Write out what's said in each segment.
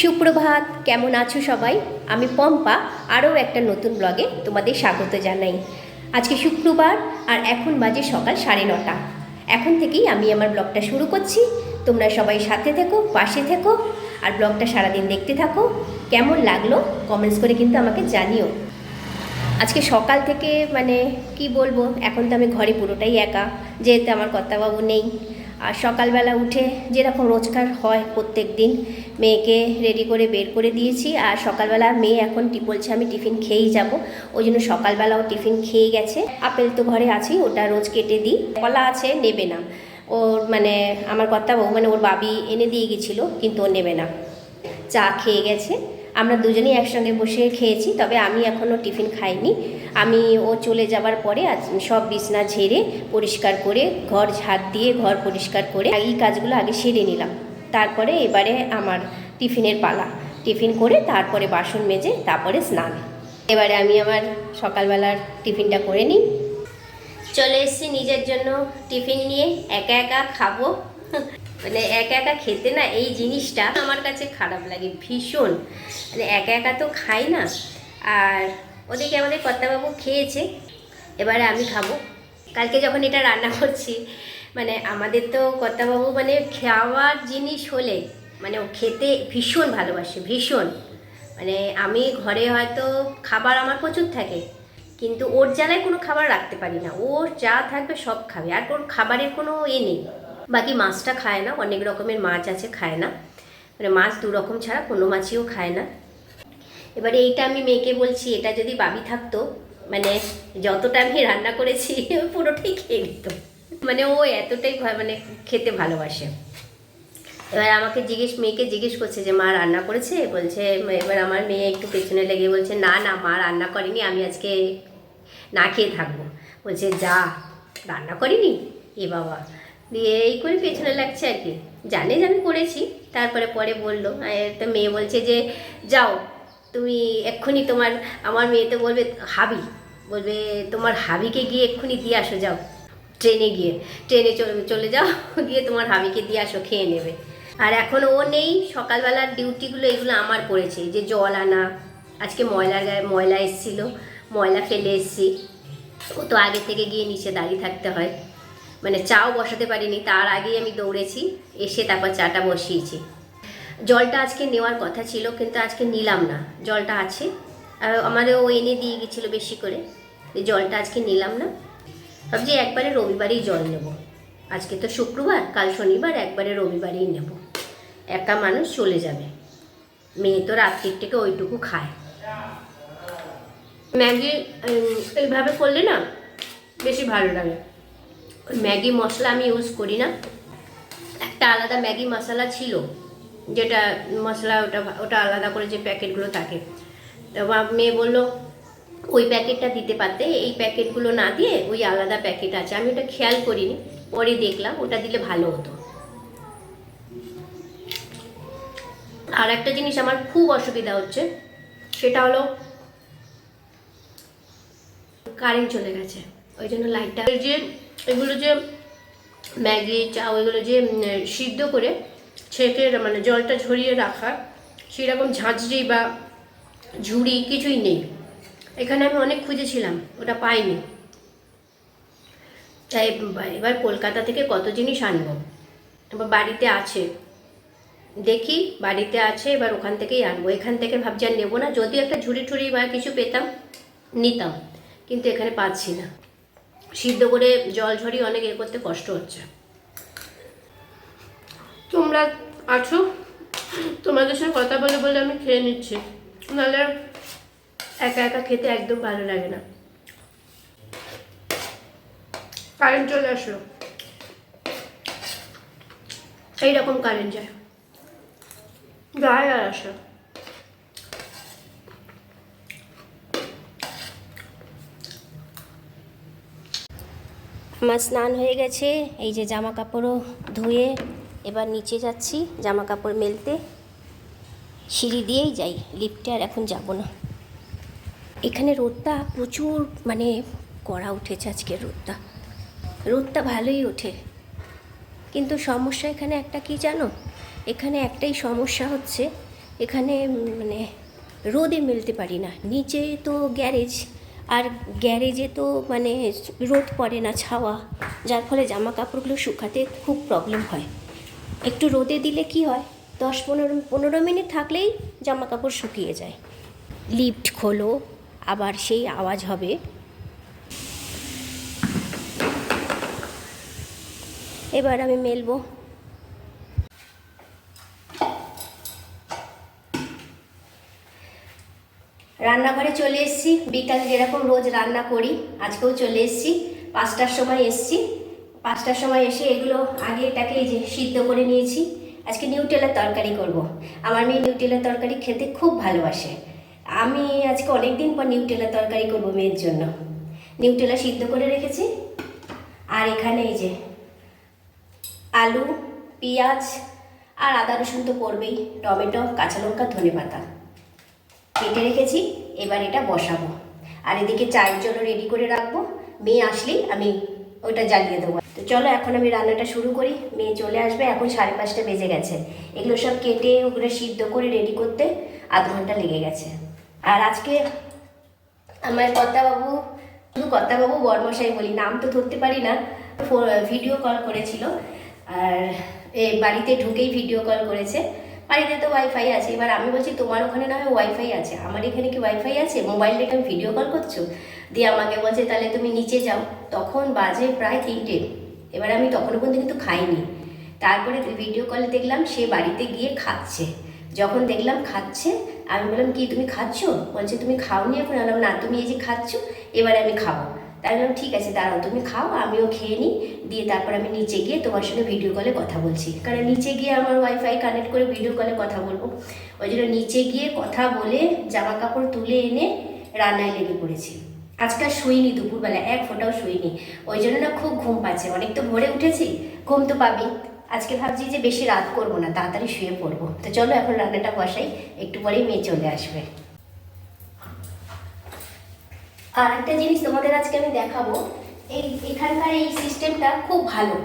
সুপ্রভাত, কেমন আছো সবাই? আমি পম্পা, আরও একটা নতুন ব্লগে তোমাদের স্বাগত জানাই। আজকে শুক্রবার আর এখন বাজে সকাল 9:30। এখন থেকেই আমি আমার ব্লগটা শুরু করছি। তোমরা সবাই সাথে থেকো, পাশে থেকো, আর ব্লগটা সারাদিন দেখতে থাকো। কেমন লাগলো কমেন্টস করে কিন্তু আমাকে জানিও। আজকে সকাল থেকে কি বলবো, এখন তো আমি ঘরে পুরোটাই একা, যেহেতু আমার কর্তাবাবু নেই। আর সকালবেলা উঠে যেরকম রোজকার হয় প্রত্যেক দিন, মেয়েকে রেডি করে বের করে দিয়েছি। আর সকালবেলা মেয়ে এখন বলছে আমি টিফিন খেয়েই যাব, ওই জন্য সকালবেলাও টিফিন খেয়ে গেছে। আপেল তো ঘরে আছেই, ওটা রোজ কেটে দিই। কলা আছে, নেবে না ওর, আমার কর্তাবাবু ওর বাবি এনে দিয়ে গেছিলো, কিন্তু ও নেবে না। চা খেয়ে গেছে, আমরা দুজনেই একসঙ্গে বসে খেয়েছি। তবে আমি এখনও টিফিন খাইনি। আমি ও চলে যাবার পরে সব বিছনা ঝেড়ে পরিষ্কার করে, ঘর ঝাড় দিয়ে ঘর পরিষ্কার করে এই কাজগুলো আগে সেরে নিলাম। তারপরে এবারে আমার টিফিনের পালা। টিফিন করে তারপরে বাসন মেজে তারপরে স্নান। এবারে আমি আমার সকালবেলার টিফিনটা করে নিই। চলে এসেছি নিজের জন্য টিফিন নিয়ে, একা একা খাবো। একা একা খেতে না, এই জিনিসটা আমার কাছে খারাপ লাগে ভীষণ। একা একা তো খাই না। আর ওদিকে আমাদের কর্তাবাবু খেয়েছে, এবারে আমি খাবো। কালকে যখন এটা রান্না করছি, আমাদের তো কর্তাবাবু খাওয়ার জিনিস হলে ও খেতে ভীষণ ভালোবাসে, ভীষণ। আমি ঘরে হয়তো খাবার আমার প্রচুর থাকে, কিন্তু ওর জ্বালায় কোনো খাবার রাখতে পারি না। ওর যা থাকবে সব খাবে, আর ওর খাবারের কোনো নেই। বাকি মাছটা খায় না, অনেক রকমের মাছ আছে, খায় না। মাছ 2 রকম ছাড়া কোনো মাছইও খায় না। এবারে এইটা আমি মেয়েকে বলছি, এটা যদি বাবি থাকতো, যতটা আমি রান্না করেছি পুরোটাই খেয়ে নিত। ও এতটাই খেতে ভালোবাসে। এবার আমাকে মেয়েকে জিজ্ঞেস করছে যে মা রান্না করেছে? বলছে, এবার আমার মেয়ে একটু পেছনে লেগে বলছে না না, মা রান্না করেনি, আমি আজকে না খেয়ে থাকবো। বলছে যা, রান্না করিনি? এ বাবা, দিয়ে এই করে পেছনে লাগছে আর কি। জানে যে আমি করেছি। তারপরে পরে বললো, তো মেয়ে বলছে যে যাও তুমি এক্ষুনি আমার মেয়ে তো বলবে বলবে তোমার হাবিকে গিয়ে এক্ষুনি দিয়ে আসো, যাও ট্রেনে চলে যাও, গিয়ে তোমার হাবিকে দিয়ে আসো, খেয়ে নেবে। আর এখন ও নেই, সকালবেলার ডিউটিগুলো এগুলো আমার পড়েছে, যে জল আনা। আজকে ময়লা এসেছিলো, ময়লা ফেলে এসেছি। ও তো আগে থেকে গিয়ে নিচে দাঁড়িয়ে থাকতে হয়, চাও বসাতে পারিনি, তার আগেই আমি দৌড়েছি, এসে তারপর চাটা বসিয়েছি। জলটা আজকে নেওয়ার কথা ছিল, কিন্তু আজকে নিলাম না। জলটা আছে, আমাদের ও এনে দিয়ে গেছিলো বেশি করে, জলটা আজকে নিলাম না। ভাবছি একবারে রবিবারেই জল নেব। আজকে তো শুক্রবার, কাল শনিবার, একবারে রবিবারেই নেব। একা মানুষ চলে যাবে। মেয়ে তো রাত্রির থেকে ওইটুকু খায়। ম্যাগি এইভাবে করলে না বেশি ভালো লাগে। ম্যাগি মশলা আমি ইউজ করি না, একটা আলাদা ম্যাগি মশলা ছিল, যেটা মশলা ওটা আলাদা করে যে প্যাকেটগুলো থাকে। তো মেয়ে বললো ওই প্যাকেটটা দিতে পারতে, এই প্যাকেটগুলো না দিয়ে ওই আলাদা প্যাকেট আছে। আমি ওটা খেয়াল করিনি, পরে দেখলাম ওটা দিলে ভালো হতো। আর একটা জিনিস আমার খুব অসুবিধা হচ্ছে, সেটা হলো কারেন্ট চলে গেছে, ওই জন্য লাইটটা এগুলো যে ম্যাগি চা ওইগুলো যে সিদ্ধ করে ছেঁকে জলটা ঝরিয়ে রাখার সেরকম ঝাঁঝরি বা ঝুড়ি কিছুই নেই। এখানে আমি অনেক খুঁজেছিলাম, ওটা পাইনি। তাই এবার কলকাতা থেকে কত জিনিস আনবো। এবার বাড়িতে আছে, দেখি বাড়িতে আছে, এবার ওখান থেকেই আনবো। এখান থেকে ভাবছি আর নেবো না। যদি একটা ঝুড়ি ঠুড়ি বা কিছু পেতাম নিতাম, কিন্তু এখানে পাচ্ছি না। সিদ্ধ করে জল ঝরিয়ে অনেক করতে কষ্ট হচ্ছে। তোমরা আছো, তোমাদের সঙ্গে কথা বলে বলে আমি খেয়ে নিচ্ছি, নাহলে একা একা খেতে একদম ভালো লাগে না। কারেন্ট চলে আসলো, এইরকম কারেন্ট যায় আর আসো। আমার স্নান হয়ে গেছে, এই যে জামা কাপড়ও ধুয়ে এবার নিচে যাচ্ছি জামা কাপড় মেলতে। সিঁড়ি দিয়েই যাই, লিফটে আর এখন যাব না। এখানে রোদটা প্রচুর কড়া উঠেছে আজকে। রোদটা ভালোই ওঠে, কিন্তু সমস্যা এখানে একটা কি জানো, এখানে একটাই সমস্যা হচ্ছে এখানে মানে রোদে মেলতে পারি না, নিচে তো গ্যারেজ, আর গ্যারেজে তো মানে রোদ পড়ে না, ছাওয়া, যার ফলে জামা কাপড়গুলো শুকাতে খুব প্রবলেম হয়। একটু রোদে দিলে কি হয়, 10-15 মিনিট থাকলেই জামা কাপড় শুকিয়ে যায়। লিফট খোলো, আবার সেই আওয়াজ হবে। এবার আমি মেলবো। রান্নাঘরে চলে এসেছি, বিকালে যেরকম রোজ রান্না করি আজকেও চলে এসেছি। 5টার সময় এসেছি। 5টার সময় এসে এগুলো আগে এটাকে এই যে সিদ্ধ করে নিয়েছি। আজকে নিউটেলার তরকারি করব। আমার মেয়ে নিউটেলার তরকারি খেতে খুব ভালোবাসে। আমি আজকে অনেক দিন পর নিউটেলার তরকারি করব মেয়ের জন্য। নিউটেলা সিদ্ধ করে রেখেছি। আর এখানে এই যে আলু, পেঁয়াজ আর আদা রসুন তো পড়বেই, টমেটো, কাঁচা লঙ্কা, ধনেপাতা কেটে রেখেছি। এবার এটা বসাবো। আর এদিকে চায়ের জন্য রেডি করে রাখবো, মেয়ে আসলেই আমি ওটা জ্বালিয়ে দেবো। তো চলো এখন আমি রান্নাটা শুরু করি। মেয়ে চলে আসবে, এখন 5:30 বেজে গেছে। এগুলো সব কেটে ওগুলো সিদ্ধ করে রেডি করতে আধ ঘন্টা লেগে গেছে। আর আজকে আমার কর্তাবাবু, শুধু কর্তাবাবু বরমশাই বলি, নাম তো ধরতে পারি না, ভিডিও কল করেছিল। আর বাড়িতে ঢুকেই ভিডিও কল করেছে। বাড়িতে তো ওয়াইফাই আছে। এবার আমি বলছি তোমার ওখানে না হয় ওয়াইফাই আছে, আমার এখানে কি ওয়াইফাই আছে? মোবাইল রেখে আমি ভিডিও কল করছো? দিয়ে আমাকে বলছে তাহলে তুমি নিচে যাও। তখন বাজে প্রায় 3টে। এবার আমি তখনও পর্যন্ত কিন্তু খাইনি। তারপরে ভিডিও কলে দেখলাম সে বাড়িতে গিয়ে খাচ্ছে। যখন দেখলাম খাচ্ছে, আমি বললাম কি তুমি খাচ্ছ? বলছে তুমি খাওনি এখন? বললাম না, তুমি এই যে খাচ্ছ, এবারে আমি খাবো। তাই বললাম ঠিক আছে দাঁড়াও, তুমি খাও, আমিও খেয়ে নিই, দিয়ে তারপর আমি নিচে গিয়ে তোমার সঙ্গে ভিডিও কলে কথা বলছি। কারণ নিচে গিয়ে আমার ওয়াইফাই কানেক্ট করে ভিডিও কলে কথা বলবো। ওই জন্য নিচে গিয়ে কথা বলে জামা কাপড় তুলে এনে রান্নায় লেগে পড়েছি। আজকে আর শুইনি, দুপুরবেলা এক ফোঁটাও শুইনি। ওই জন্য না খুব ঘুম পাচ্ছে। অনেক তো ভোরে উঠেছি, ঘুম তো পাবি। আজকে ভাবছি যে বেশি রাত করবো না, তাড়াতাড়ি শুয়ে পড়বো। তো চলো এখন রান্নাটা বসাই, একটু পরেই মেয়ে চলে আসবে। আর একটা জিনিস তোমাদের আজকে আমি দেখাবো। এখানকার এই সিস্টেমটা খুব ভালো।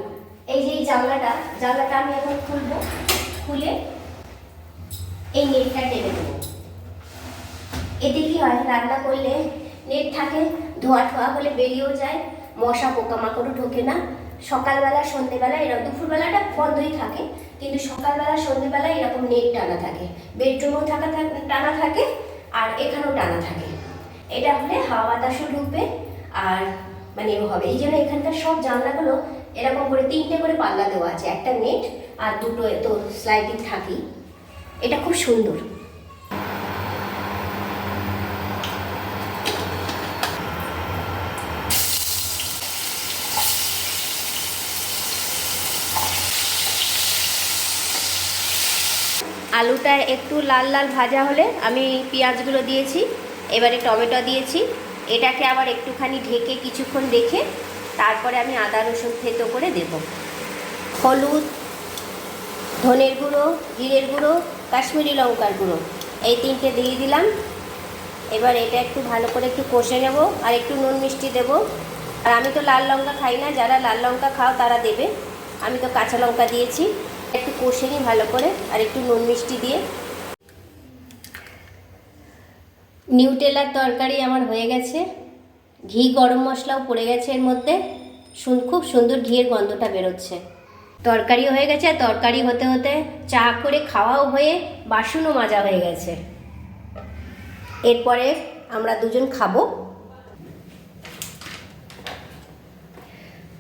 এই যে এই জানলাটা আমি এখন খুলবো, খুলে এই নেটটা টেনে দেবো। এতে কি হয়, রান্না করলে নেট থাকে, ধোয়া ঠোয়া হলে বেরিয়েও যায়, মশা পোকামাকড়ও ঢোকে না। সকালবেলা সন্ধ্যেবেলা এরকম, দুপুরবেলাটা বন্ধই থাকে, কিন্তু সকালবেলা সন্ধ্যেবেলা এরকম নেট টানা থাকে। বেডরুমেও টানা থাকে, আর এখানেও টানা থাকে। এটা হলে হাওয়া বাতাসও ঢুকবে, আর মানে হবে। এই জন্য এখানকার সব জানলাগুলো এরকম করে 3টে করে পাল্লা দেওয়া আছে, একটা নেট আর 2টো তো স্লাইডিং থাকেই। এটা খুব সুন্দর। আলুটা একটু লাল লাল ভাজা হলে আমি পেঁয়াজগুলো দিয়েছি, এবারে টমেটো দিয়েছি। এটাকে আবার একটুখানি ঢেকে কিছুক্ষণ রেখে তারপরে আমি আদা রসুন থেতো করে দেব। হলুদ, ধনের গুঁড়ো, জিরের গুঁড়ো, কাশ্মীরি লঙ্কার গুঁড়ো, এই 3টে দিয়ে দিলাম। এবার এটা একটু ভালো করে একটু কষে নেব, আর একটু নুন মিষ্টি দেব। আর আমি তো লাল লঙ্কা খাই না, যারা লাল লঙ্কা খাও তারা দেবে, আমি তো কাঁচা লঙ্কা দিয়েছি। একটু কষে নিই ভালো করে, আর একটু নুন মিষ্টি দিয়ে। নিউটেলার তরকারি আমার হয়ে গেছে। ঘি গরম মশলাও পড়ে গেছে এর মধ্যে, খুব সুন্দর ঘিয়ের গন্ধটা বেরোচ্ছে। তরকারিও হয়ে গেছে, আর তরকারি হতে হতে চা করে খাওয়াও হয়ে বাসনও মাজা হয়ে গেছে। এরপরে আমরা দুজন খাবো।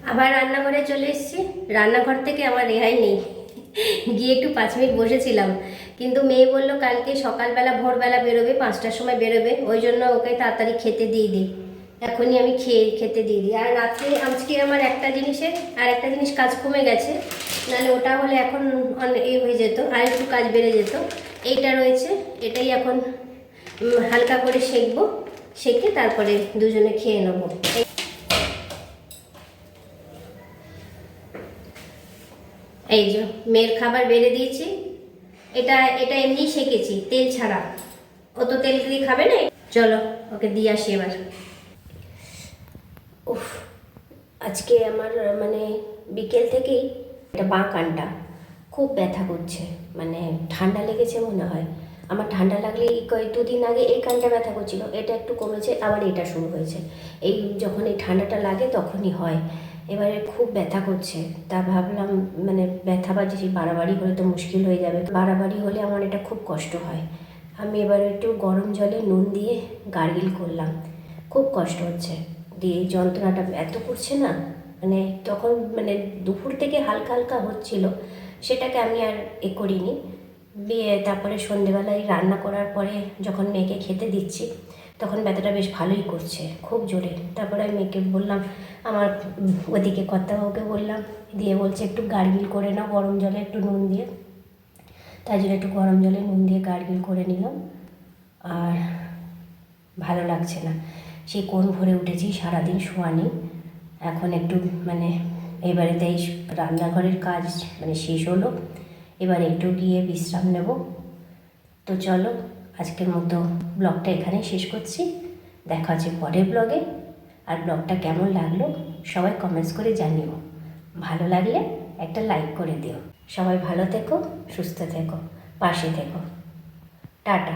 আবার রান্নাঘরে চলে এসেছি। রান্নাঘর থেকে আমার রেহাই নেই, গিয়ে একটু 5 মিনিট বসেছিলাম, কিন্তু মেয়ে বললো কালকে সকালবেলা ভোরবেলা বেরোবে, 5টার সময় বেরোবে, ওই জন্য ওকে তাড়াতাড়ি খেতে দিয়ে দিই। এখনই আমি খেতে দিয়ে দিই। আর রাত্রে আজকে আমার একটা জিনিস কাজ কমে গেছে, নাহলে ওটা হলে এখন হয়ে যেত, আর একটু কাজ বেড়ে যেত। এইটা রয়েছে, এটাই এখন হালকা করে সেঁকবো, সেঁকে তারপরে দুজনে খেয়ে নেবো। এই যে মেয়ের খাবার বেড়ে দিয়েছি। এটা এমনি সেঁকেছি, তেল ছাড়া। ও তো তেল দিয়ে খাবে না। চলো ওকে দিয়ে আসি এবার। উফ, আজকে আমার মানে বিকেল থেকেই এটা বাঁ কানটা খুব ব্যথা করছে, মানে ঠান্ডা লেগেছে মনে হয়। আমার ঠান্ডা লাগলে এই দুদিন আগে এই কানটা ব্যথা করছিল, এটা একটু কমেছে, আবার এটা শুরু হয়েছে। এই যখন এই ঠান্ডাটা লাগে তখনই হয়। এবারে খুব ব্যথা করছে, তা ভাবলাম মানে ব্যথা বা যে বাড়াবাড়ি হলে তো মুশকিল হয়ে যাবে, বাড়াবাড়ি হলে আমার এটা খুব কষ্ট হয়। আমি এবার একটু গরম জলে নুন দিয়ে গার্গিল করলাম, খুব কষ্ট হচ্ছে, দিয়ে এই যন্ত্রণাটা এত করছে না, মানে তখন মানে দুপুর থেকে হালকা হালকা হচ্ছিল, সেটাকে আমি আর করিনি। দিয়ে তারপরে সন্ধেবেলায় রান্না করার পরে যখন মেয়েকে খেতে দিচ্ছি তখন ব্যথাটা বেশ ভালোই করছে, খুব জোরে। তারপরে আমি মেয়েকে বললাম, আমার ওদিকে কর্তাবাবুকে বললাম, দিয়ে বলছে একটু গার্গিল করে নাও গরম জলে একটু নুন দিয়ে। তাই জন্য একটু গরম জলে নুন দিয়ে গার্গিল করে নিলাম, আর ভালো লাগছে না। সেই কোণ ভরে উঠেছি, সারাদিন শোয়া নেই। এখন একটু মানে এবারেতে এই রান্নাঘরের কাজ মানে শেষ হলো, এবার একটু গিয়ে বিশ্রাম নেব। তো চলো আজকের মতো ব্লগটা এখানেই শেষ করছি, দেখা হচ্ছে পরের ব্লগে। আর ব্লগটা কেমন লাগলো সবাই কমেন্টস করে জানিও, ভালো লাগলে একটা লাইক করে দিও। সবাই ভালো থেকো, সুস্থ থেকো, পাশে থেকো। টাটা।